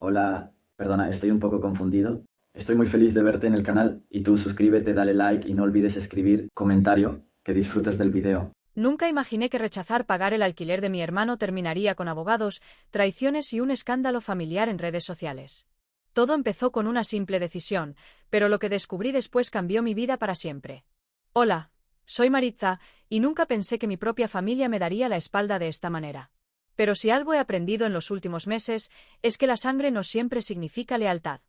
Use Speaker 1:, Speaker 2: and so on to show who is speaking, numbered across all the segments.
Speaker 1: Hola, perdona, estoy un poco confundido. Estoy muy feliz de verte en el canal y tú suscríbete, dale like y no olvides escribir comentario, que disfrutes del video.
Speaker 2: Nunca imaginé que rechazar pagar el alquiler de mi hermano terminaría con abogados, traiciones y un escándalo familiar en redes sociales. Todo empezó con una simple decisión, pero lo que descubrí después cambió mi vida para siempre. Hola, soy Maritza, y nunca pensé que mi propia familia me daría la espalda de esta manera. Pero si algo he aprendido en los últimos meses, es que la sangre no siempre significa lealtad.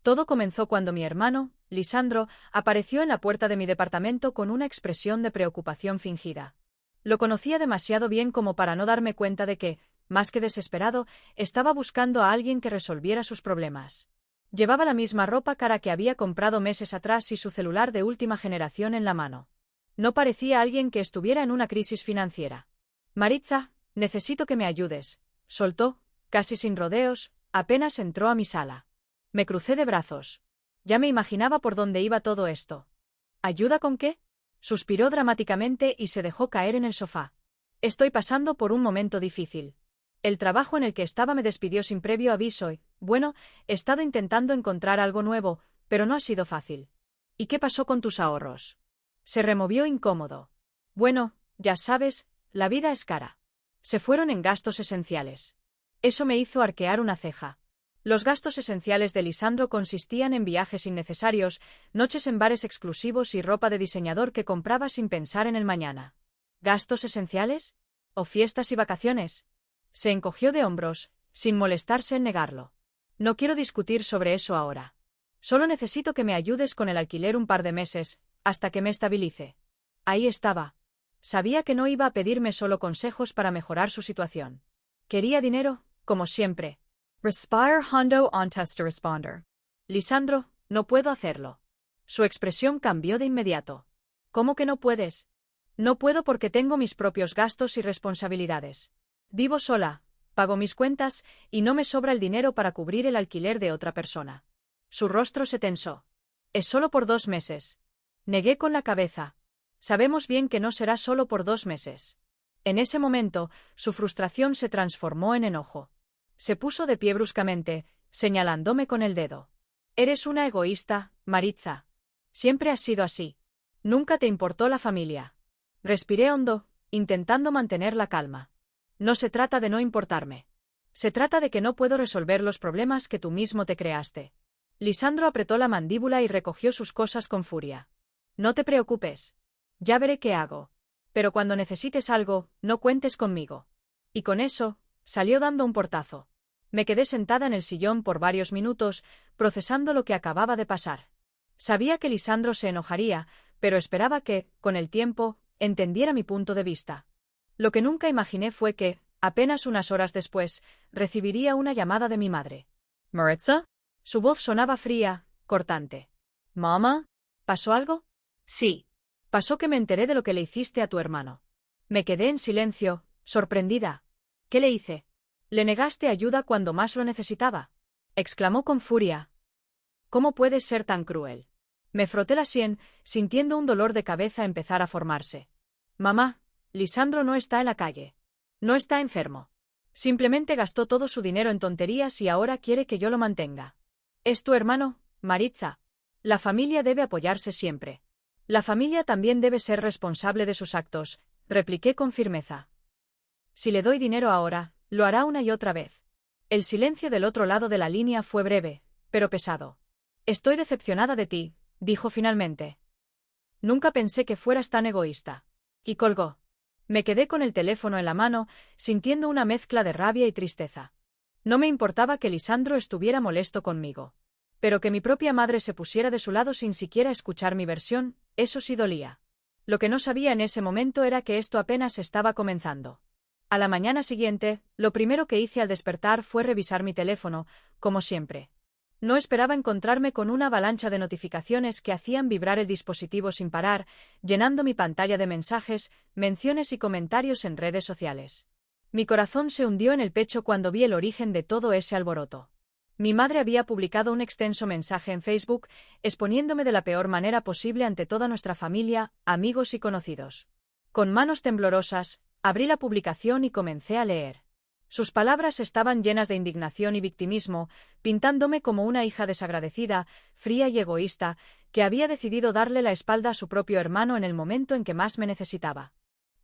Speaker 2: Todo comenzó cuando mi hermano, Lisandro, apareció en la puerta de mi departamento con una expresión de preocupación fingida. Lo conocía demasiado bien como para no darme cuenta de que, más que desesperado, estaba buscando a alguien que resolviera sus problemas. Llevaba la misma ropa cara que había comprado meses atrás y su celular de última generación en la mano. No parecía alguien que estuviera en una crisis financiera. Maritza, necesito que me ayudes, soltó, casi sin rodeos, apenas entró a mi sala. Me crucé de brazos. Ya me imaginaba por dónde iba todo esto. ¿Ayuda con qué? Suspiró dramáticamente y se dejó caer en el sofá. Estoy pasando por un momento difícil. El trabajo en el que estaba me despidió sin previo aviso y, bueno, he estado intentando encontrar algo nuevo, pero no ha sido fácil. ¿Y qué pasó con tus ahorros? Se removió incómodo. Bueno, ya sabes, la vida es cara. Se fueron en gastos esenciales. Eso me hizo arquear una ceja. Los gastos esenciales de Lisandro consistían en viajes innecesarios, noches en bares exclusivos y ropa de diseñador que compraba sin pensar en el mañana. ¿Gastos esenciales? ¿O fiestas y vacaciones? Se encogió de hombros, sin molestarse en negarlo. No quiero discutir sobre eso ahora. Solo necesito que me ayudes con el alquiler un par de meses, hasta que me estabilice. Ahí estaba. Sabía que no iba a pedirme solo consejos para mejorar su situación. Quería dinero, como siempre. Respire hondo antes de responder. Lisandro, no puedo hacerlo. Su expresión cambió de inmediato. ¿Cómo que no puedes? No puedo porque tengo mis propios gastos y responsabilidades. Vivo sola, pago mis cuentas y no me sobra el dinero para cubrir el alquiler de otra persona. Su rostro se tensó. Es solo por 2 meses. Negué con la cabeza. Sabemos bien que no será solo por 2 meses. En ese momento, su frustración se transformó en enojo. Se puso de pie bruscamente, señalándome con el dedo. Eres una egoísta, Maritza. Siempre has sido así. Nunca te importó la familia. Respiré hondo, intentando mantener la calma. No se trata de no importarme. Se trata de que no puedo resolver los problemas que tú mismo te creaste. Lisandro apretó la mandíbula y recogió sus cosas con furia. No te preocupes. Ya veré qué hago. Pero cuando necesites algo, no cuentes conmigo. Y con eso, salió dando un portazo. Me quedé sentada en el sillón por varios minutos, procesando lo que acababa de pasar. Sabía que Lisandro se enojaría, pero esperaba que, con el tiempo, entendiera mi punto de vista. Lo que nunca imaginé fue que, apenas unas horas después, recibiría una llamada de mi madre. ¿Maritza? Su voz sonaba fría, cortante. ¿Mamá? ¿Pasó algo? Sí. Pasó que me enteré de lo que le hiciste a tu hermano. Me quedé en silencio, sorprendida. ¿Qué le hice? Le negaste ayuda cuando más lo necesitaba. Exclamó con furia. ¿Cómo puedes ser tan cruel? Me froté la sien, sintiendo un dolor de cabeza empezar a formarse. Mamá, Lisandro no está en la calle. No está enfermo. Simplemente gastó todo su dinero en tonterías y ahora quiere que yo lo mantenga. Es tu hermano, Maritza. La familia debe apoyarse siempre. La familia también debe ser responsable de sus actos, repliqué con firmeza. Si le doy dinero ahora, lo hará una y otra vez. El silencio del otro lado de la línea fue breve, pero pesado. Estoy decepcionada de ti, dijo finalmente. Nunca pensé que fueras tan egoísta. Y colgó. Me quedé con el teléfono en la mano, sintiendo una mezcla de rabia y tristeza. No me importaba que Lisandro estuviera molesto conmigo. Pero que mi propia madre se pusiera de su lado sin siquiera escuchar mi versión, eso sí dolía. Lo que no sabía en ese momento era que esto apenas estaba comenzando. A la mañana siguiente, lo primero que hice al despertar fue revisar mi teléfono, como siempre. No esperaba encontrarme con una avalancha de notificaciones que hacían vibrar el dispositivo sin parar, llenando mi pantalla de mensajes, menciones y comentarios en redes sociales. Mi corazón se hundió en el pecho cuando vi el origen de todo ese alboroto. Mi madre había publicado un extenso mensaje en Facebook, exponiéndome de la peor manera posible ante toda nuestra familia, amigos y conocidos. Con manos temblorosas, abrí la publicación y comencé a leer. Sus palabras estaban llenas de indignación y victimismo, pintándome como una hija desagradecida, fría y egoísta, que había decidido darle la espalda a su propio hermano en el momento en que más me necesitaba.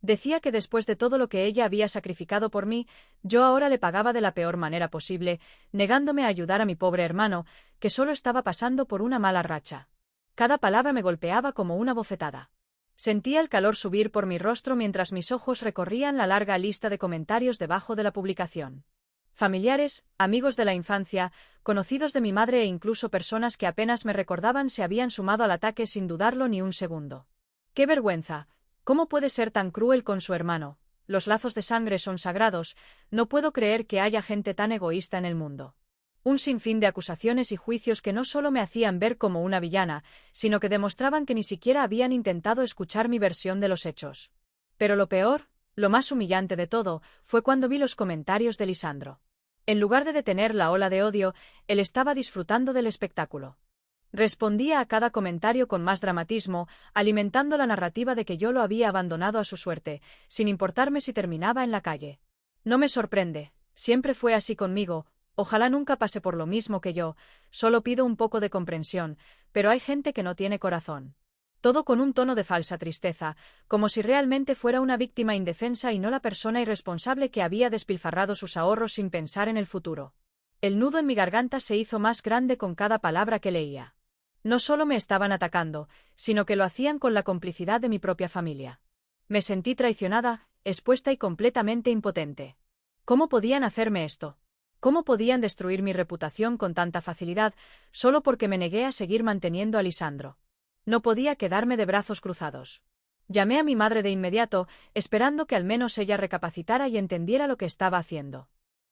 Speaker 2: Decía que después de todo lo que ella había sacrificado por mí, yo ahora le pagaba de la peor manera posible, negándome a ayudar a mi pobre hermano, que solo estaba pasando por una mala racha. Cada palabra me golpeaba como una bofetada. Sentía el calor subir por mi rostro mientras mis ojos recorrían la larga lista de comentarios debajo de la publicación. Familiares, amigos de la infancia, conocidos de mi madre e incluso personas que apenas me recordaban se habían sumado al ataque sin dudarlo ni un segundo. ¡Qué vergüenza! ¿Cómo puede ser tan cruel con su hermano? Los lazos de sangre son sagrados, no puedo creer que haya gente tan egoísta en el mundo. Un sinfín de acusaciones y juicios que no solo me hacían ver como una villana, sino que demostraban que ni siquiera habían intentado escuchar mi versión de los hechos. Pero lo peor, lo más humillante de todo, fue cuando vi los comentarios de Lisandro. En lugar de detener la ola de odio, él estaba disfrutando del espectáculo. Respondía a cada comentario con más dramatismo, alimentando la narrativa de que yo lo había abandonado a su suerte, sin importarme si terminaba en la calle. No me sorprende, siempre fue así conmigo. Ojalá nunca pase por lo mismo que yo, solo pido un poco de comprensión, pero hay gente que no tiene corazón. Todo con un tono de falsa tristeza, como si realmente fuera una víctima indefensa y no la persona irresponsable que había despilfarrado sus ahorros sin pensar en el futuro. El nudo en mi garganta se hizo más grande con cada palabra que leía. No solo me estaban atacando, sino que lo hacían con la complicidad de mi propia familia. Me sentí traicionada, expuesta y completamente impotente. ¿Cómo podían hacerme esto? ¿Cómo podían destruir mi reputación con tanta facilidad, solo porque me negué a seguir manteniendo a Lisandro? No podía quedarme de brazos cruzados. Llamé a mi madre de inmediato, esperando que al menos ella recapacitara y entendiera lo que estaba haciendo.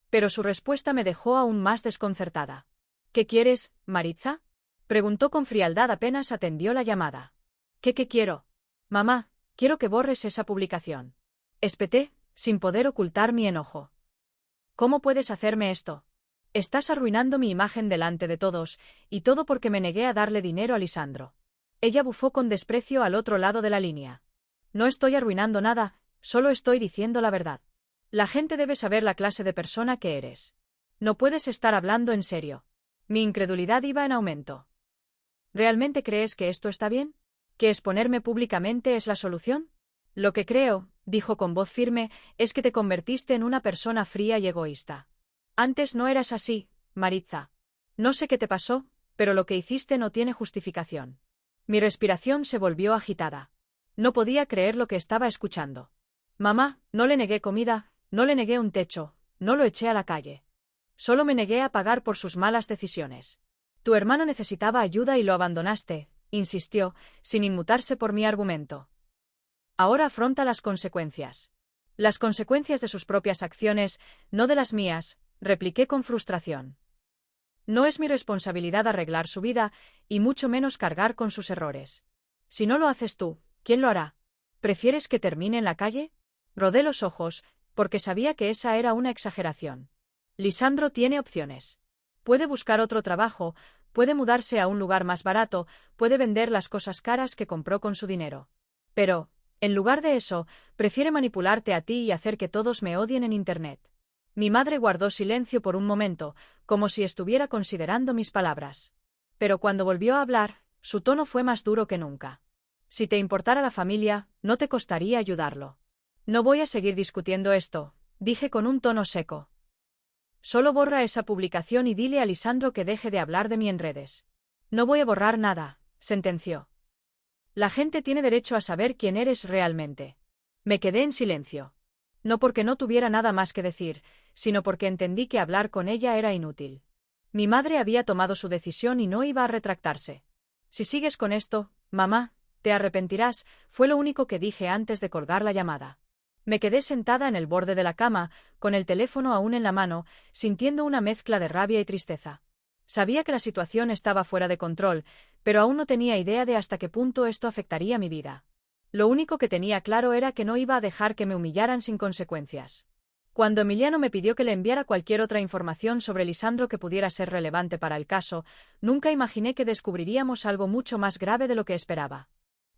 Speaker 2: Pero su respuesta me dejó aún más desconcertada. ¿Qué quieres, Maritza?, preguntó con frialdad apenas atendió la llamada. ¿Qué quiero? Mamá, quiero que borres esa publicación. Espeté, sin poder ocultar mi enojo. ¿Cómo puedes hacerme esto? Estás arruinando mi imagen delante de todos, y todo porque me negué a darle dinero a Lisandro. Ella bufó con desprecio al otro lado de la línea. No estoy arruinando nada, solo estoy diciendo la verdad. La gente debe saber la clase de persona que eres. No puedes estar hablando en serio. Mi incredulidad iba en aumento. ¿Realmente crees que esto está bien? ¿Que exponerme públicamente es la solución? Lo que creo, dijo con voz firme, es que te convertiste en una persona fría y egoísta. Antes no eras así, Maritza. No sé qué te pasó, pero lo que hiciste no tiene justificación. Mi respiración se volvió agitada. No podía creer lo que estaba escuchando. Mamá, no le negué comida, no le negué un techo, no lo eché a la calle. Solo me negué a pagar por sus malas decisiones. Tu hermano necesitaba ayuda y lo abandonaste, insistió, sin inmutarse por mi argumento. Ahora afronta las consecuencias. Las consecuencias de sus propias acciones, no de las mías, repliqué con frustración. No es mi responsabilidad arreglar su vida, y mucho menos cargar con sus errores. Si no lo haces tú, ¿quién lo hará? ¿Prefieres que termine en la calle? Rodé los ojos, porque sabía que esa era una exageración. Lisandro tiene opciones. Puede buscar otro trabajo, puede mudarse a un lugar más barato, puede vender las cosas caras que compró con su dinero. Pero, en lugar de eso, prefiere manipularte a ti y hacer que todos me odien en Internet. Mi madre guardó silencio por un momento, como si estuviera considerando mis palabras. Pero cuando volvió a hablar, su tono fue más duro que nunca. Si te importara la familia, no te costaría ayudarlo. No voy a seguir discutiendo esto, dije con un tono seco. Solo borra esa publicación y dile a Lisandro que deje de hablar de mí en redes. No voy a borrar nada, sentenció. La gente tiene derecho a saber quién eres realmente. Me quedé en silencio. No porque no tuviera nada más que decir, sino porque entendí que hablar con ella era inútil. Mi madre había tomado su decisión y no iba a retractarse. Si sigues con esto, mamá, te arrepentirás, fue lo único que dije antes de colgar la llamada. Me quedé sentada en el borde de la cama, con el teléfono aún en la mano, sintiendo una mezcla de rabia y tristeza. Sabía que la situación estaba fuera de control, pero aún no tenía idea de hasta qué punto esto afectaría mi vida. Lo único que tenía claro era que no iba a dejar que me humillaran sin consecuencias. Cuando Emiliano me pidió que le enviara cualquier otra información sobre Lisandro que pudiera ser relevante para el caso, nunca imaginé que descubriríamos algo mucho más grave de lo que esperaba.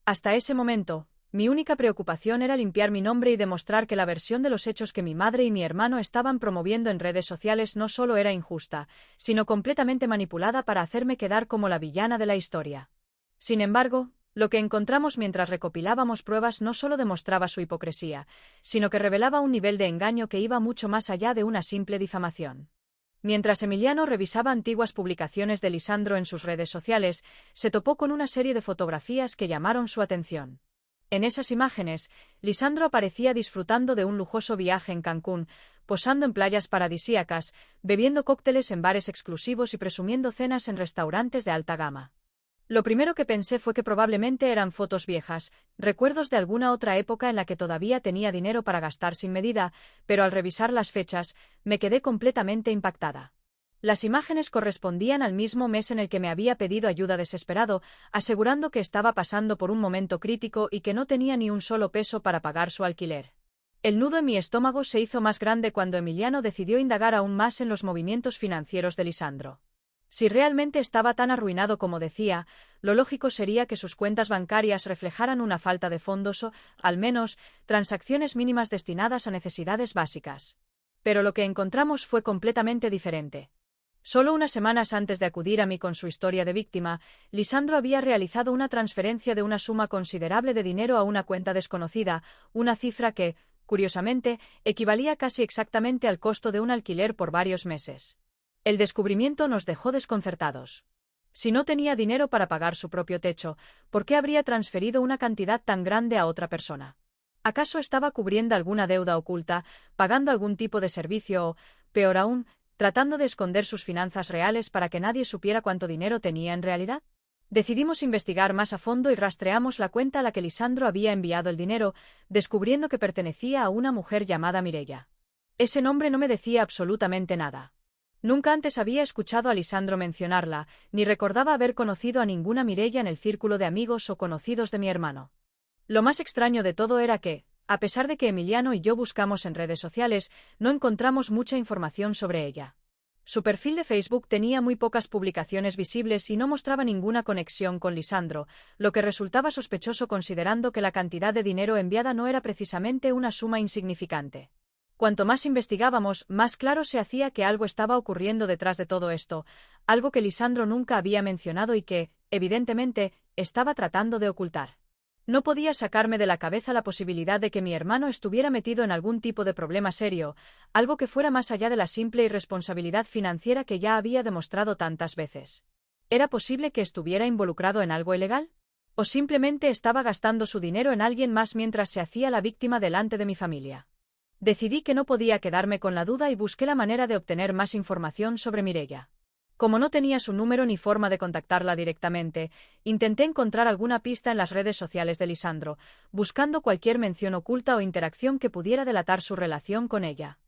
Speaker 2: Hasta ese momento, Mi única preocupación era limpiar mi nombre y demostrar que la versión de los hechos que mi madre y mi hermano estaban promoviendo en redes sociales no solo era injusta, sino completamente manipulada para hacerme quedar como la villana de la historia. Sin embargo, lo que encontramos mientras recopilábamos pruebas no solo demostraba su hipocresía, sino que revelaba un nivel de engaño que iba mucho más allá de una simple difamación. Mientras Emiliano revisaba antiguas publicaciones de Lisandro en sus redes sociales, se topó con una serie de fotografías que llamaron su atención. En esas imágenes, Lisandro aparecía disfrutando de un lujoso viaje en Cancún, posando en playas paradisíacas, bebiendo cócteles en bares exclusivos y presumiendo cenas en restaurantes de alta gama. Lo primero que pensé fue que probablemente eran fotos viejas, recuerdos de alguna otra época en la que todavía tenía dinero para gastar sin medida, pero al revisar las fechas, me quedé completamente impactada. Las imágenes correspondían al mismo mes en el que me había pedido ayuda desesperado, asegurando que estaba pasando por un momento crítico y que no tenía ni un solo peso para pagar su alquiler. El nudo en mi estómago se hizo más grande cuando Emiliano decidió indagar aún más en los movimientos financieros de Lisandro. Si realmente estaba tan arruinado como decía, lo lógico sería que sus cuentas bancarias reflejaran una falta de fondos o, al menos, transacciones mínimas destinadas a necesidades básicas. Pero lo que encontramos fue completamente diferente. Solo unas semanas antes de acudir a mí con su historia de víctima, Lisandro había realizado una transferencia de una suma considerable de dinero a una cuenta desconocida, una cifra que, curiosamente, equivalía casi exactamente al costo de un alquiler por varios meses. El descubrimiento nos dejó desconcertados. Si no tenía dinero para pagar su propio techo, ¿por qué habría transferido una cantidad tan grande a otra persona? ¿Acaso estaba cubriendo alguna deuda oculta, pagando algún tipo de servicio o, peor aún, tratando de esconder sus finanzas reales para que nadie supiera cuánto dinero tenía en realidad? Decidimos investigar más a fondo y rastreamos la cuenta a la que Lisandro había enviado el dinero, descubriendo que pertenecía a una mujer llamada Mireia. Ese nombre no me decía absolutamente nada. Nunca antes había escuchado a Lisandro mencionarla, ni recordaba haber conocido a ninguna Mireia en el círculo de amigos o conocidos de mi hermano. Lo más extraño de todo era que, a pesar de que Emiliano y yo buscamos en redes sociales, no encontramos mucha información sobre ella. Su perfil de Facebook tenía muy pocas publicaciones visibles y no mostraba ninguna conexión con Lisandro, lo que resultaba sospechoso considerando que la cantidad de dinero enviada no era precisamente una suma insignificante. Cuanto más investigábamos, más claro se hacía que algo estaba ocurriendo detrás de todo esto, algo que Lisandro nunca había mencionado y que, evidentemente, estaba tratando de ocultar. No podía sacarme de la cabeza la posibilidad de que mi hermano estuviera metido en algún tipo de problema serio, algo que fuera más allá de la simple irresponsabilidad financiera que ya había demostrado tantas veces. ¿Era posible que estuviera involucrado en algo ilegal? ¿O simplemente estaba gastando su dinero en alguien más mientras se hacía la víctima delante de mi familia? Decidí que no podía quedarme con la duda y busqué la manera de obtener más información sobre Mireia. Como no tenía su número ni forma de contactarla directamente, intenté encontrar alguna pista en las redes sociales de Lisandro, buscando cualquier mención oculta o interacción que pudiera delatar su relación con ella.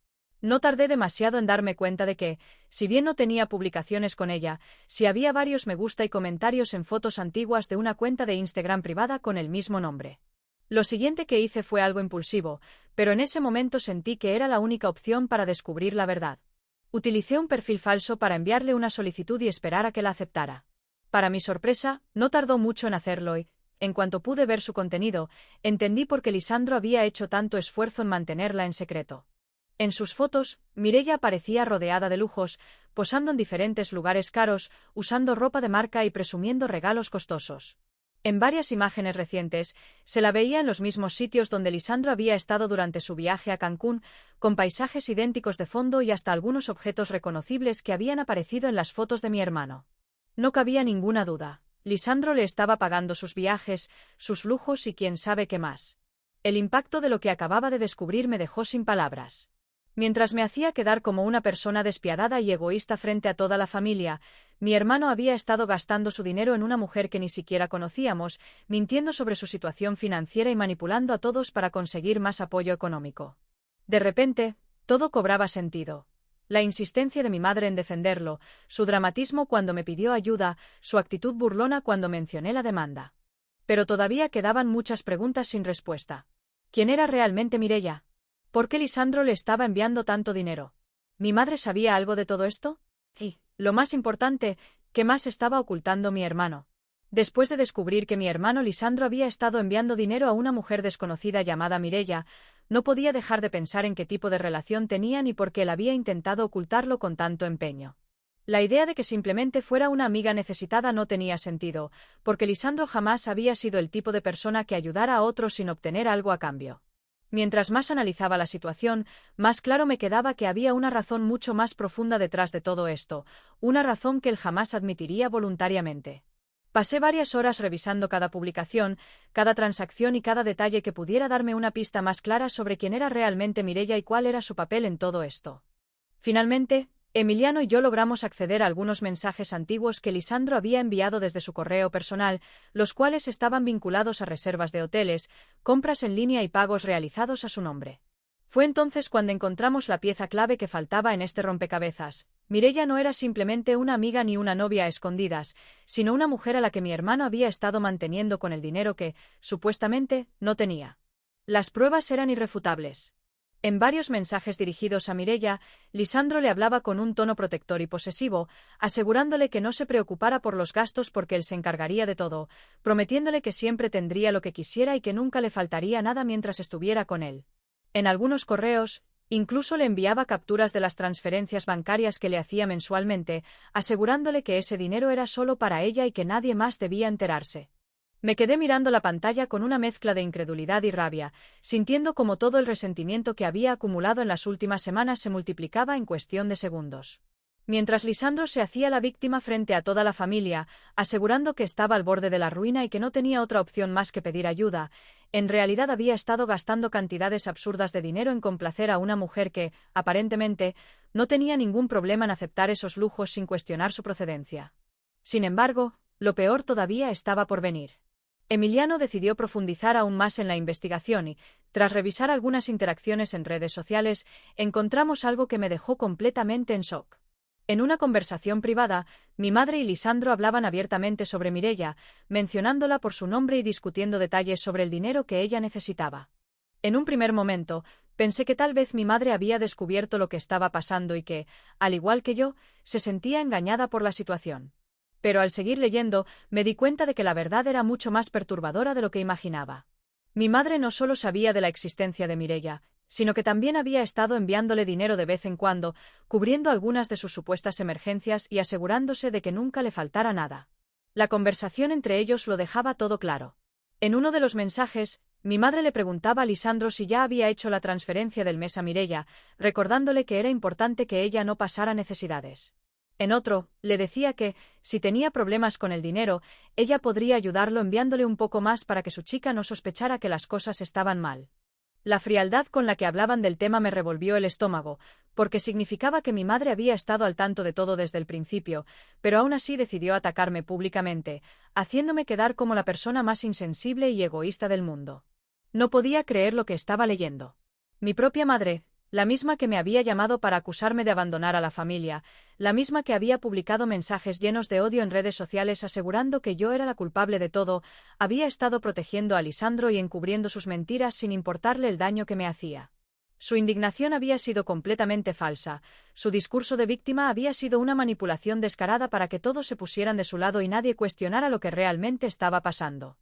Speaker 2: No tardé demasiado en darme cuenta de que, si bien no tenía publicaciones con ella, sí había varios me gusta y comentarios en fotos antiguas de una cuenta de Instagram privada con el mismo nombre. Lo siguiente que hice fue algo impulsivo, pero en ese momento sentí que era la única opción para descubrir la verdad. Utilicé un perfil falso para enviarle una solicitud y esperar a que la aceptara. Para mi sorpresa, no tardó mucho en hacerlo y, en cuanto pude ver su contenido, entendí por qué Lisandro había hecho tanto esfuerzo en mantenerla en secreto. En sus fotos, Mireia aparecía rodeada de lujos, posando en diferentes lugares caros, usando ropa de marca y presumiendo regalos costosos. En varias imágenes recientes, se la veía en los mismos sitios donde Lisandro había estado durante su viaje a Cancún, con paisajes idénticos de fondo y hasta algunos objetos reconocibles que habían aparecido en las fotos de mi hermano. No cabía ninguna duda, Lisandro le estaba pagando sus viajes, sus lujos y quién sabe qué más. El impacto de lo que acababa de descubrir me dejó sin palabras. Mientras me hacía quedar como una persona despiadada y egoísta frente a toda la familia, mi hermano había estado gastando su dinero en una mujer que ni siquiera conocíamos, mintiendo sobre su situación financiera y manipulando a todos para conseguir más apoyo económico. De repente, todo cobraba sentido. La insistencia de mi madre en defenderlo, su dramatismo cuando me pidió ayuda, su actitud burlona cuando mencioné la demanda. Pero todavía quedaban muchas preguntas sin respuesta. ¿Quién era realmente Mireia? ¿Por qué Lisandro le estaba enviando tanto dinero? ¿Mi madre sabía algo de todo esto? Y, lo más importante, ¿qué más estaba ocultando mi hermano? Después de descubrir que mi hermano Lisandro había estado enviando dinero a una mujer desconocida llamada Mireia, no podía dejar de pensar en qué tipo de relación tenían y por qué él había intentado ocultarlo con tanto empeño. La idea de que simplemente fuera una amiga necesitada no tenía sentido, porque Lisandro jamás había sido el tipo de persona que ayudara a otros sin obtener algo a cambio. Mientras más analizaba la situación, más claro me quedaba que había una razón mucho más profunda detrás de todo esto, una razón que él jamás admitiría voluntariamente. Pasé varias horas revisando cada publicación, cada transacción y cada detalle que pudiera darme una pista más clara sobre quién era realmente Mireia y cuál era su papel en todo esto. Finalmente, Emiliano y yo logramos acceder a algunos mensajes antiguos que Lisandro había enviado desde su correo personal, los cuales estaban vinculados a reservas de hoteles, compras en línea y pagos realizados a su nombre. Fue entonces cuando encontramos la pieza clave que faltaba en este rompecabezas. Mireia no era simplemente una amiga ni una novia a escondidas, sino una mujer a la que mi hermano había estado manteniendo con el dinero que, supuestamente, no tenía. Las pruebas eran irrefutables. En varios mensajes dirigidos a Mireia, Lisandro le hablaba con un tono protector y posesivo, asegurándole que no se preocupara por los gastos porque él se encargaría de todo, prometiéndole que siempre tendría lo que quisiera y que nunca le faltaría nada mientras estuviera con él. En algunos correos, incluso le enviaba capturas de las transferencias bancarias que le hacía mensualmente, asegurándole que ese dinero era solo para ella y que nadie más debía enterarse. Me quedé mirando la pantalla con una mezcla de incredulidad y rabia, sintiendo como todo el resentimiento que había acumulado en las últimas semanas se multiplicaba en cuestión de segundos. Mientras Lisandro se hacía la víctima frente a toda la familia, asegurando que estaba al borde de la ruina y que no tenía otra opción más que pedir ayuda, en realidad había estado gastando cantidades absurdas de dinero en complacer a una mujer que, aparentemente, no tenía ningún problema en aceptar esos lujos sin cuestionar su procedencia. Sin embargo, lo peor todavía estaba por venir. Emiliano decidió profundizar aún más en la investigación y, tras revisar algunas interacciones en redes sociales, encontramos algo que me dejó completamente en shock. En una conversación privada, mi madre y Lisandro hablaban abiertamente sobre Mireia, mencionándola por su nombre y discutiendo detalles sobre el dinero que ella necesitaba. En un primer momento, pensé que tal vez mi madre había descubierto lo que estaba pasando y que, al igual que yo, se sentía engañada por la situación. Pero al seguir leyendo, me di cuenta de que la verdad era mucho más perturbadora de lo que imaginaba. Mi madre no solo sabía de la existencia de Mireia, sino que también había estado enviándole dinero de vez en cuando, cubriendo algunas de sus supuestas emergencias y asegurándose de que nunca le faltara nada. La conversación entre ellos lo dejaba todo claro. En uno de los mensajes, mi madre le preguntaba a Lisandro si ya había hecho la transferencia del mes a Mireia, recordándole que era importante que ella no pasara necesidades. En otro, le decía que, si tenía problemas con el dinero, ella podría ayudarlo enviándole un poco más para que su chica no sospechara que las cosas estaban mal. La frialdad con la que hablaban del tema me revolvió el estómago, porque significaba que mi madre había estado al tanto de todo desde el principio, pero aún así decidió atacarme públicamente, haciéndome quedar como la persona más insensible y egoísta del mundo. No podía creer lo que estaba leyendo. Mi propia madre, la misma que me había llamado para acusarme de abandonar a la familia, la misma que había publicado mensajes llenos de odio en redes sociales asegurando que yo era la culpable de todo, había estado protegiendo a Lisandro y encubriendo sus mentiras sin importarle el daño que me hacía. Su indignación había sido completamente falsa, su discurso de víctima había sido una manipulación descarada para que todos se pusieran de su lado y nadie cuestionara lo que realmente estaba pasando.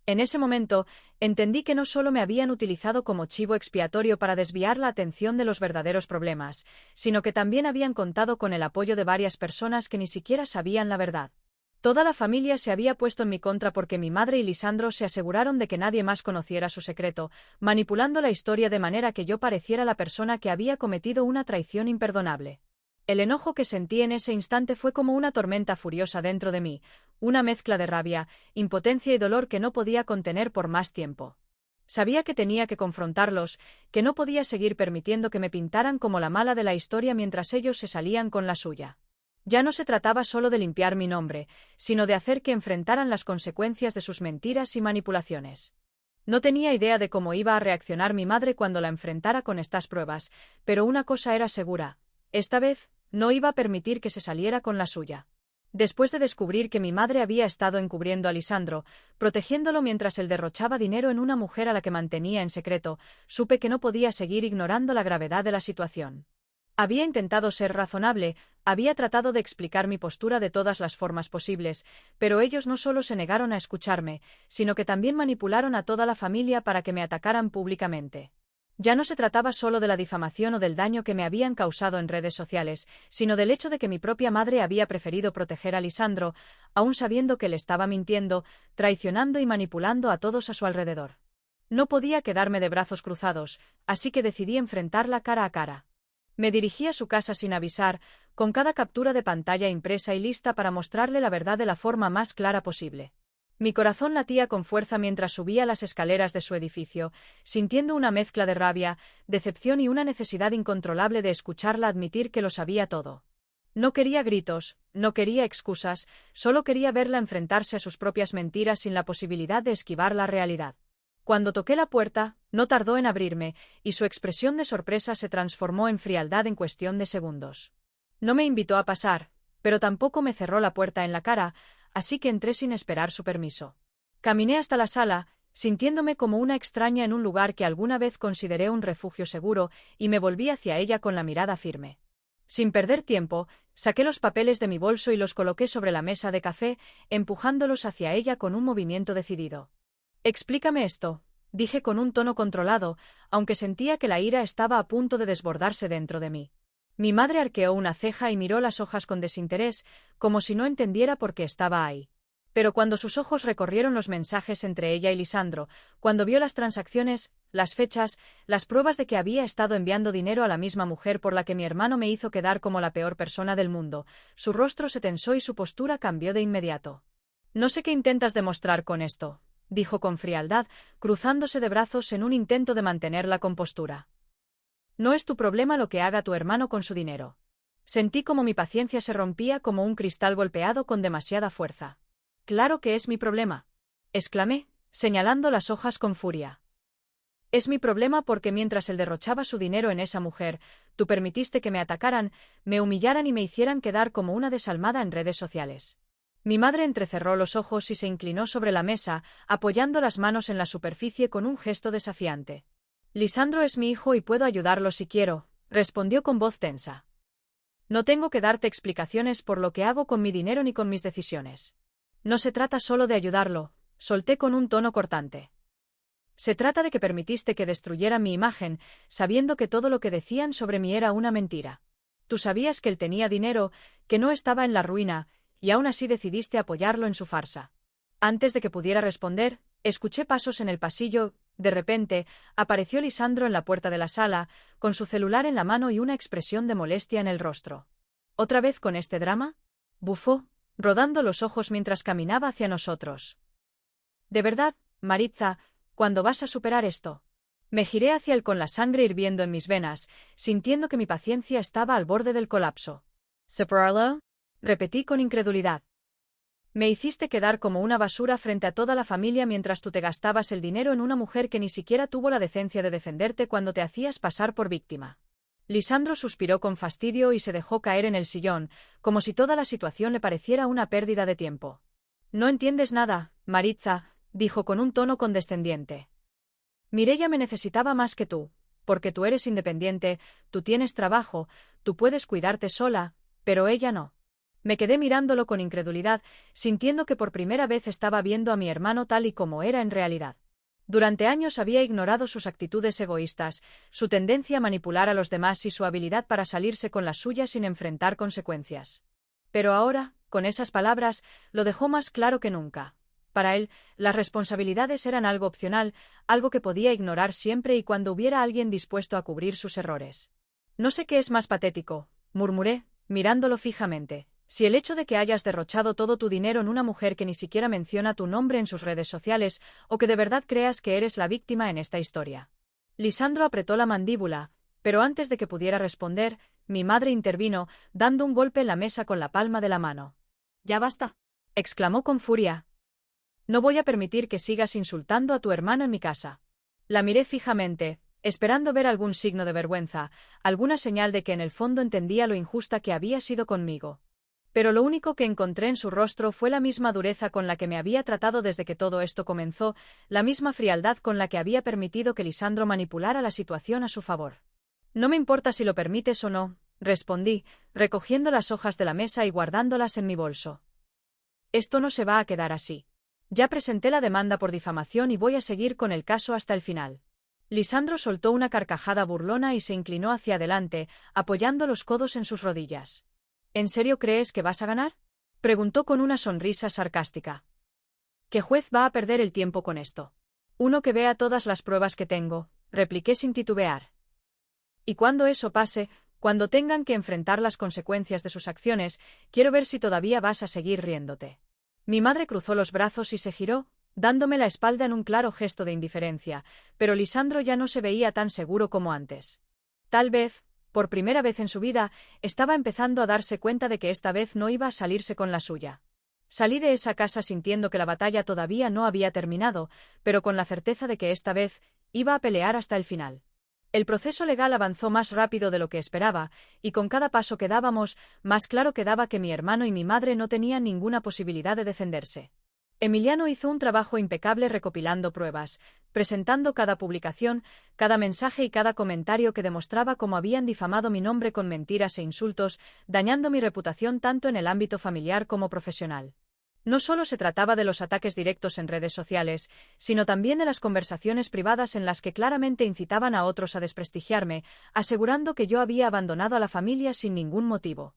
Speaker 2: En ese momento, entendí que no solo me habían utilizado como chivo expiatorio para desviar la atención de los verdaderos problemas, sino que también habían contado con el apoyo de varias personas que ni siquiera sabían la verdad. Toda la familia se había puesto en mi contra porque mi madre y Lisandro se aseguraron de que nadie más conociera su secreto, manipulando la historia de manera que yo pareciera la persona que había cometido una traición imperdonable. El enojo que sentí en ese instante fue como una tormenta furiosa dentro de mí, una mezcla de rabia, impotencia y dolor que no podía contener por más tiempo. Sabía que tenía que confrontarlos, que no podía seguir permitiendo que me pintaran como la mala de la historia mientras ellos se salían con la suya. Ya no se trataba solo de limpiar mi nombre, sino de hacer que enfrentaran las consecuencias de sus mentiras y manipulaciones. No tenía idea de cómo iba a reaccionar mi madre cuando la enfrentara con estas pruebas, pero una cosa era segura: esta vez, no iba a permitir que se saliera con la suya. Después de descubrir que mi madre había estado encubriendo a Lisandro, protegiéndolo mientras él derrochaba dinero en una mujer a la que mantenía en secreto, supe que no podía seguir ignorando la gravedad de la situación. Había intentado ser razonable, había tratado de explicar mi postura de todas las formas posibles, pero ellos no solo se negaron a escucharme, sino que también manipularon a toda la familia para que me atacaran públicamente. Ya no se trataba solo de la difamación o del daño que me habían causado en redes sociales, sino del hecho de que mi propia madre había preferido proteger a Lisandro, aun sabiendo que le estaba mintiendo, traicionando y manipulando a todos a su alrededor. No podía quedarme de brazos cruzados, así que decidí enfrentarla cara a cara. Me dirigí a su casa sin avisar, con cada captura de pantalla impresa y lista para mostrarle la verdad de la forma más clara posible. Mi corazón latía con fuerza mientras subía las escaleras de su edificio, sintiendo una mezcla de rabia, decepción y una necesidad incontrolable de escucharla admitir que lo sabía todo. No quería gritos, no quería excusas, solo quería verla enfrentarse a sus propias mentiras sin la posibilidad de esquivar la realidad. Cuando toqué la puerta, no tardó en abrirme, y su expresión de sorpresa se transformó en frialdad en cuestión de segundos. No me invitó a pasar, pero tampoco me cerró la puerta en la cara, así que entré sin esperar su permiso. Caminé hasta la sala, sintiéndome como una extraña en un lugar que alguna vez consideré un refugio seguro, y me volví hacia ella con la mirada firme. Sin perder tiempo, saqué los papeles de mi bolso y los coloqué sobre la mesa de café, empujándolos hacia ella con un movimiento decidido. «Explícame esto», dije con un tono controlado, aunque sentía que la ira estaba a punto de desbordarse dentro de mí. Mi madre arqueó una ceja y miró las hojas con desinterés, como si no entendiera por qué estaba ahí. Pero cuando sus ojos recorrieron los mensajes entre ella y Lisandro, cuando vio las transacciones, las fechas, las pruebas de que había estado enviando dinero a la misma mujer por la que mi hermano me hizo quedar como la peor persona del mundo, su rostro se tensó y su postura cambió de inmediato. «No sé qué intentas demostrar con esto», dijo con frialdad, cruzándose de brazos en un intento de mantener la compostura. «No es tu problema lo que haga tu hermano con su dinero». Sentí como mi paciencia se rompía como un cristal golpeado con demasiada fuerza. «Claro que es mi problema», exclamé, señalando las hojas con furia. «Es mi problema porque mientras él derrochaba su dinero en esa mujer, tú permitiste que me atacaran, me humillaran y me hicieran quedar como una desalmada en redes sociales». Mi madre entrecerró los ojos y se inclinó sobre la mesa, apoyando las manos en la superficie con un gesto desafiante. «Lisandro es mi hijo y puedo ayudarlo si quiero», respondió con voz tensa. «No tengo que darte explicaciones por lo que hago con mi dinero ni con mis decisiones. No se trata solo de ayudarlo», solté con un tono cortante. «Se trata de que permitiste que destruyera mi imagen, sabiendo que todo lo que decían sobre mí era una mentira. Tú sabías que él tenía dinero, que no estaba en la ruina, y aún así decidiste apoyarlo en su farsa». Antes de que pudiera responder, escuché pasos en el pasillo. De repente, apareció Lisandro en la puerta de la sala, con su celular en la mano y una expresión de molestia en el rostro. «¿Otra vez con este drama?», bufó, rodando los ojos mientras caminaba hacia nosotros. «¿De verdad, Maritza, cuándo vas a superar esto?». Me giré hacia él con la sangre hirviendo en mis venas, sintiendo que mi paciencia estaba al borde del colapso. «¿Superarlo?», repetí con incredulidad. «Me hiciste quedar como una basura frente a toda la familia mientras tú te gastabas el dinero en una mujer que ni siquiera tuvo la decencia de defenderte cuando te hacías pasar por víctima». Lisandro suspiró con fastidio y se dejó caer en el sillón, como si toda la situación le pareciera una pérdida de tiempo. «No entiendes nada, Maritza», dijo con un tono condescendiente. «Mireia me necesitaba más que tú, porque tú eres independiente, tú tienes trabajo, tú puedes cuidarte sola, pero ella no». Me quedé mirándolo con incredulidad, sintiendo que por primera vez estaba viendo a mi hermano tal y como era en realidad. Durante años había ignorado sus actitudes egoístas, su tendencia a manipular a los demás y su habilidad para salirse con las suyas sin enfrentar consecuencias. Pero ahora, con esas palabras, lo dejó más claro que nunca. Para él, las responsabilidades eran algo opcional, algo que podía ignorar siempre y cuando hubiera alguien dispuesto a cubrir sus errores. «No sé qué es más patético», murmuré, mirándolo fijamente. «Si el hecho de que hayas derrochado todo tu dinero en una mujer que ni siquiera menciona tu nombre en sus redes sociales, o que de verdad creas que eres la víctima en esta historia». Lisandro apretó la mandíbula, pero antes de que pudiera responder, mi madre intervino, dando un golpe en la mesa con la palma de la mano. «Ya basta», exclamó con furia. «No voy a permitir que sigas insultando a tu hermano en mi casa». La miré fijamente, esperando ver algún signo de vergüenza, alguna señal de que en el fondo entendía lo injusta que había sido conmigo. Pero lo único que encontré en su rostro fue la misma dureza con la que me había tratado desde que todo esto comenzó, la misma frialdad con la que había permitido que Lisandro manipulara la situación a su favor. «No me importa si lo permites o no», respondí, recogiendo las hojas de la mesa y guardándolas en mi bolso. Esto no se va a quedar así. Ya presenté la demanda por difamación y voy a seguir con el caso hasta el final. Lisandro soltó una carcajada burlona y se inclinó hacia adelante, apoyando los codos en sus rodillas. ¿En serio crees que vas a ganar?, preguntó con una sonrisa sarcástica. ¿Qué juez va a perder el tiempo con esto? Uno que vea todas las pruebas que tengo, repliqué sin titubear. Y cuando eso pase, cuando tengan que enfrentar las consecuencias de sus acciones, quiero ver si todavía vas a seguir riéndote. Mi madre cruzó los brazos y se giró, dándome la espalda en un claro gesto de indiferencia, pero Lisandro ya no se veía tan seguro como antes. Tal vez, por primera vez en su vida, estaba empezando a darse cuenta de que esta vez no iba a salirse con la suya. Salí de esa casa sintiendo que la batalla todavía no había terminado, pero con la certeza de que esta vez iba a pelear hasta el final. El proceso legal avanzó más rápido de lo que esperaba, y con cada paso que dábamos, más claro quedaba que mi hermano y mi madre no tenían ninguna posibilidad de defenderse. Emiliano hizo un trabajo impecable recopilando pruebas, presentando cada publicación, cada mensaje y cada comentario que demostraba cómo habían difamado mi nombre con mentiras e insultos, dañando mi reputación tanto en el ámbito familiar como profesional. No solo se trataba de los ataques directos en redes sociales, sino también de las conversaciones privadas en las que claramente incitaban a otros a desprestigiarme, asegurando que yo había abandonado a la familia sin ningún motivo.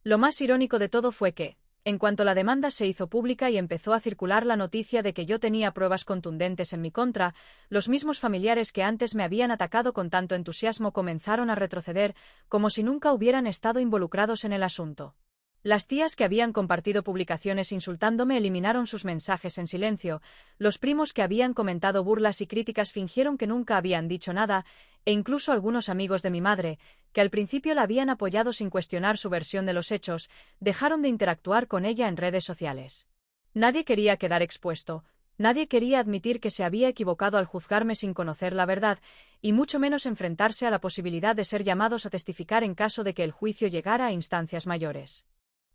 Speaker 2: Lo más irónico de todo fue que, en cuanto la demanda se hizo pública y empezó a circular la noticia de que yo tenía pruebas contundentes en mi contra, los mismos familiares que antes me habían atacado con tanto entusiasmo comenzaron a retroceder, como si nunca hubieran estado involucrados en el asunto. Las tías que habían compartido publicaciones insultándome eliminaron sus mensajes en silencio, los primos que habían comentado burlas y críticas fingieron que nunca habían dicho nada, e incluso algunos amigos de mi madre, que al principio la habían apoyado sin cuestionar su versión de los hechos, dejaron de interactuar con ella en redes sociales. Nadie quería quedar expuesto, nadie quería admitir que se había equivocado al juzgarme sin conocer la verdad, y mucho menos enfrentarse a la posibilidad de ser llamados a testificar en caso de que el juicio llegara a instancias mayores.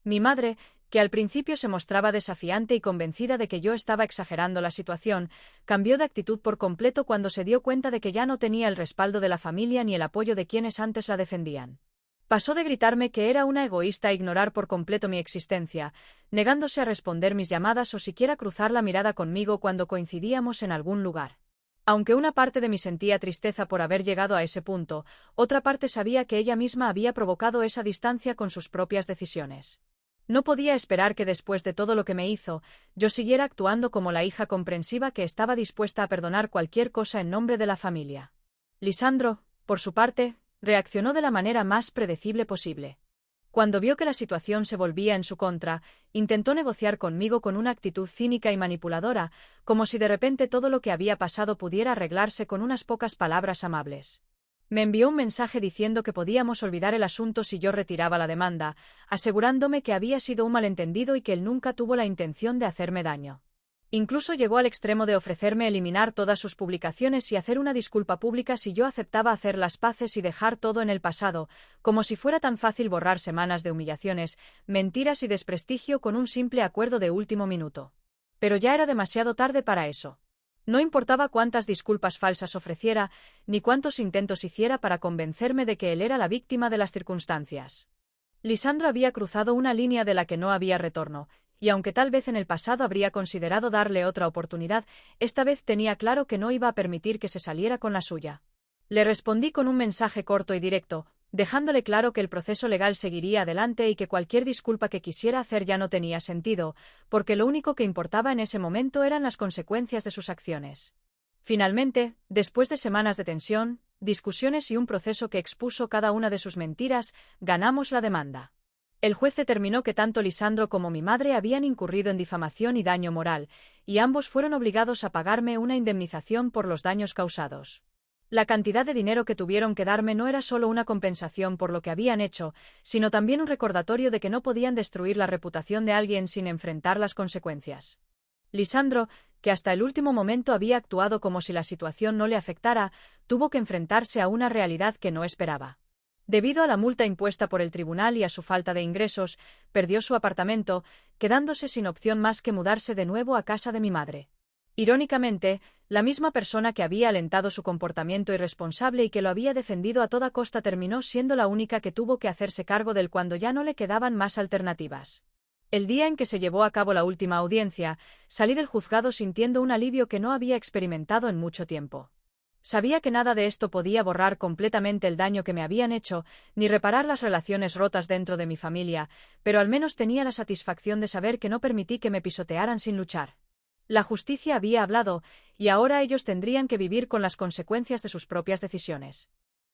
Speaker 2: Mi madre, que al principio se mostraba desafiante y convencida de que yo estaba exagerando la situación, cambió de actitud por completo cuando se dio cuenta de que ya no tenía el respaldo de la familia ni el apoyo de quienes antes la defendían. Pasó de gritarme que era una egoísta a ignorar por completo mi existencia, negándose a responder mis llamadas o siquiera cruzar la mirada conmigo cuando coincidíamos en algún lugar. Aunque una parte de mí sentía tristeza por haber llegado a ese punto, otra parte sabía que ella misma había provocado esa distancia con sus propias decisiones. No podía esperar que después de todo lo que me hizo, yo siguiera actuando como la hija comprensiva que estaba dispuesta a perdonar cualquier cosa en nombre de la familia. Lisandro, por su parte, reaccionó de la manera más predecible posible. Cuando vio que la situación se volvía en su contra, intentó negociar conmigo con una actitud cínica y manipuladora, como si de repente todo lo que había pasado pudiera arreglarse con unas pocas palabras amables. Me envió un mensaje diciendo que podíamos olvidar el asunto si yo retiraba la demanda, asegurándome que había sido un malentendido y que él nunca tuvo la intención de hacerme daño. Incluso llegó al extremo de ofrecerme eliminar todas sus publicaciones y hacer una disculpa pública si yo aceptaba hacer las paces y dejar todo en el pasado, como si fuera tan fácil borrar semanas de humillaciones, mentiras y desprestigio con un simple acuerdo de último minuto. Pero ya era demasiado tarde para eso. No importaba cuántas disculpas falsas ofreciera, ni cuántos intentos hiciera para convencerme de que él era la víctima de las circunstancias. Lisandro había cruzado una línea de la que no había retorno, y aunque tal vez en el pasado habría considerado darle otra oportunidad, esta vez tenía claro que no iba a permitir que se saliera con la suya. Le respondí con un mensaje corto y directo, dejándole claro que el proceso legal seguiría adelante y que cualquier disculpa que quisiera hacer ya no tenía sentido, porque lo único que importaba en ese momento eran las consecuencias de sus acciones. Finalmente, después de semanas de tensión, discusiones y un proceso que expuso cada una de sus mentiras, ganamos la demanda. El juez determinó que tanto Lisandro como mi madre habían incurrido en difamación y daño moral, y ambos fueron obligados a pagarme una indemnización por los daños causados. La cantidad de dinero que tuvieron que darme no era solo una compensación por lo que habían hecho, sino también un recordatorio de que no podían destruir la reputación de alguien sin enfrentar las consecuencias. Lisandro, que hasta el último momento había actuado como si la situación no le afectara, tuvo que enfrentarse a una realidad que no esperaba. Debido a la multa impuesta por el tribunal y a su falta de ingresos, perdió su apartamento, quedándose sin opción más que mudarse de nuevo a casa de mi madre. Irónicamente, La misma persona que había alentado su comportamiento irresponsable y que lo había defendido a toda costa terminó siendo la única que tuvo que hacerse cargo de él cuando ya no le quedaban más alternativas. El día en que se llevó a cabo la última audiencia, salí del juzgado sintiendo un alivio que no había experimentado en mucho tiempo. Sabía que nada de esto podía borrar completamente el daño que me habían hecho, ni reparar las relaciones rotas dentro de mi familia, pero al menos tenía la satisfacción de saber que no permití que me pisotearan sin luchar. La justicia había hablado, y ahora ellos tendrían que vivir con las consecuencias de sus propias decisiones.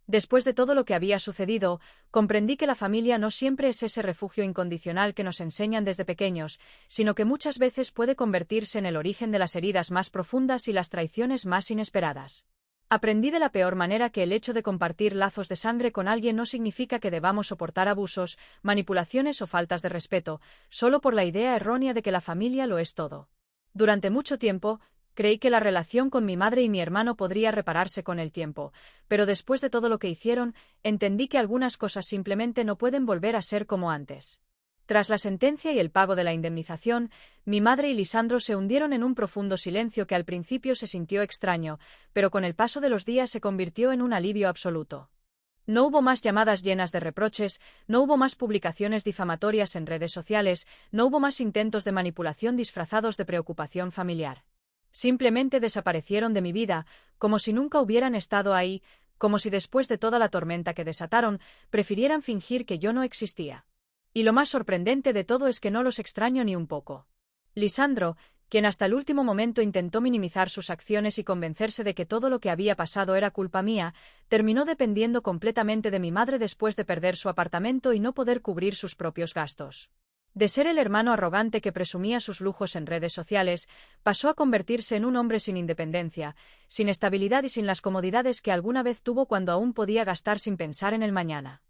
Speaker 2: Después de todo lo que había sucedido, comprendí que la familia no siempre es ese refugio incondicional que nos enseñan desde pequeños, sino que muchas veces puede convertirse en el origen de las heridas más profundas y las traiciones más inesperadas. Aprendí de la peor manera que el hecho de compartir lazos de sangre con alguien no significa que debamos soportar abusos, manipulaciones o faltas de respeto, solo por la idea errónea de que la familia lo es todo. Durante mucho tiempo, creí que la relación con mi madre y mi hermano podría repararse con el tiempo, pero después de todo lo que hicieron, entendí que algunas cosas simplemente no pueden volver a ser como antes. Tras la sentencia y el pago de la indemnización, mi madre y Lisandro se hundieron en un profundo silencio que al principio se sintió extraño, pero con el paso de los días se convirtió en un alivio absoluto. No hubo más llamadas llenas de reproches, no hubo más publicaciones difamatorias en redes sociales, no hubo más intentos de manipulación disfrazados de preocupación familiar. Simplemente desaparecieron de mi vida, como si nunca hubieran estado ahí, como si después de toda la tormenta que desataron, prefirieran fingir que yo no existía. Y lo más sorprendente de todo es que no los extraño ni un poco. Lisandro, quien hasta el último momento intentó minimizar sus acciones y convencerse de que todo lo que había pasado era culpa mía, terminó dependiendo completamente de mi madre después de perder su apartamento y no poder cubrir sus propios gastos. De ser el hermano arrogante que presumía sus lujos en redes sociales, pasó a convertirse en un hombre sin independencia, sin estabilidad y sin las comodidades que alguna vez tuvo cuando aún podía gastar sin pensar en el mañana.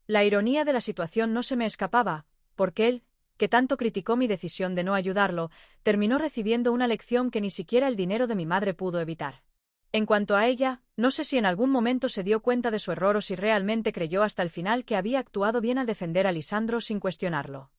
Speaker 2: La ironía de la situación no se me escapaba, porque él, que tanto criticó mi decisión de no ayudarlo, terminó recibiendo una lección que ni siquiera el dinero de mi madre pudo evitar. En cuanto a ella, no sé si en algún momento se dio cuenta de su error o si realmente creyó hasta el final que había actuado bien al defender a Lisandro sin cuestionarlo.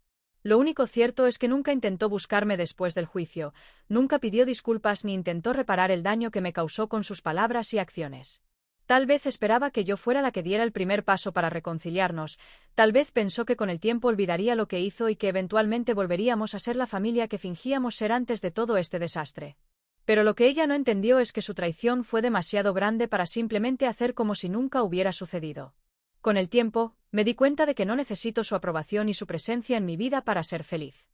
Speaker 2: Lo único cierto es que nunca intentó buscarme después del juicio, nunca pidió disculpas ni intentó reparar el daño que me causó con sus palabras y acciones. Tal vez esperaba que yo fuera la que diera el primer paso para reconciliarnos, tal vez pensó que con el tiempo olvidaría lo que hizo y que eventualmente volveríamos a ser la familia que fingíamos ser antes de todo este desastre. Pero lo que ella no entendió es que su traición fue demasiado grande para simplemente hacer como si nunca hubiera sucedido. Con el tiempo, me di cuenta de que no necesito su aprobación y su presencia en mi vida para ser feliz.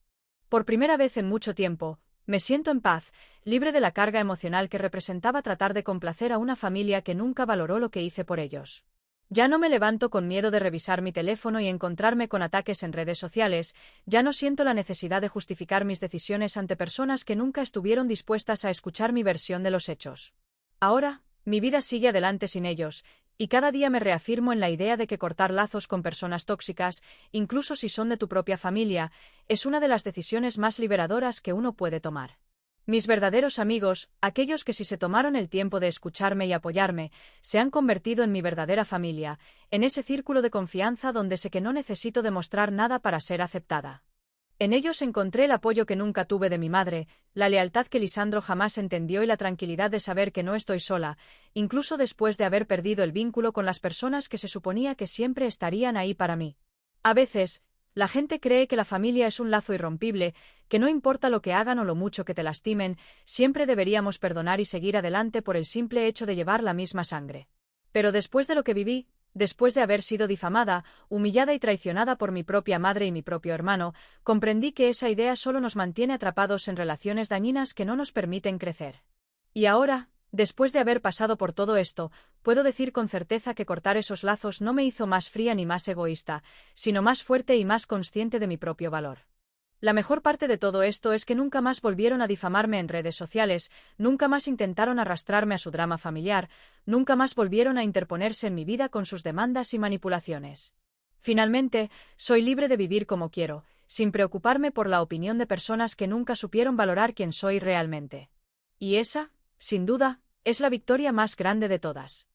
Speaker 2: Por primera vez en mucho tiempo, me siento en paz, libre de la carga emocional que representaba tratar de complacer a una familia que nunca valoró lo que hice por ellos. Ya no me levanto con miedo de revisar mi teléfono y encontrarme con ataques en redes sociales, ya no siento la necesidad de justificar mis decisiones ante personas que nunca estuvieron dispuestas a escuchar mi versión de los hechos. Ahora, mi vida sigue adelante sin ellos, y cada día me reafirmo en la idea de que cortar lazos con personas tóxicas, incluso si son de tu propia familia, es una de las decisiones más liberadoras que uno puede tomar. Mis verdaderos amigos, aquellos que sí se tomaron el tiempo de escucharme y apoyarme, se han convertido en mi verdadera familia, en ese círculo de confianza donde sé que no necesito demostrar nada para ser aceptada. En ellos encontré el apoyo que nunca tuve de mi madre, la lealtad que Lisandro jamás entendió y la tranquilidad de saber que no estoy sola, incluso después de haber perdido el vínculo con las personas que se suponía que siempre estarían ahí para mí. A veces, la gente cree que la familia es un lazo irrompible, que no importa lo que hagan o lo mucho que te lastimen, siempre deberíamos perdonar y seguir adelante por el simple hecho de llevar la misma sangre. Pero después de lo que viví, después de haber sido difamada, humillada y traicionada por mi propia madre y mi propio hermano, comprendí que esa idea solo nos mantiene atrapados en relaciones dañinas que no nos permiten crecer. Y ahora, después de haber pasado por todo esto, puedo decir con certeza que cortar esos lazos no me hizo más fría ni más egoísta, sino más fuerte y más consciente de mi propio valor. La mejor parte de todo esto es que nunca más volvieron a difamarme en redes sociales, nunca más intentaron arrastrarme a su drama familiar, nunca más volvieron a interponerse en mi vida con sus demandas y manipulaciones. Finalmente, soy libre de vivir como quiero, sin preocuparme por la opinión de personas que nunca supieron valorar quién soy realmente. Y esa, sin duda, es la victoria más grande de todas.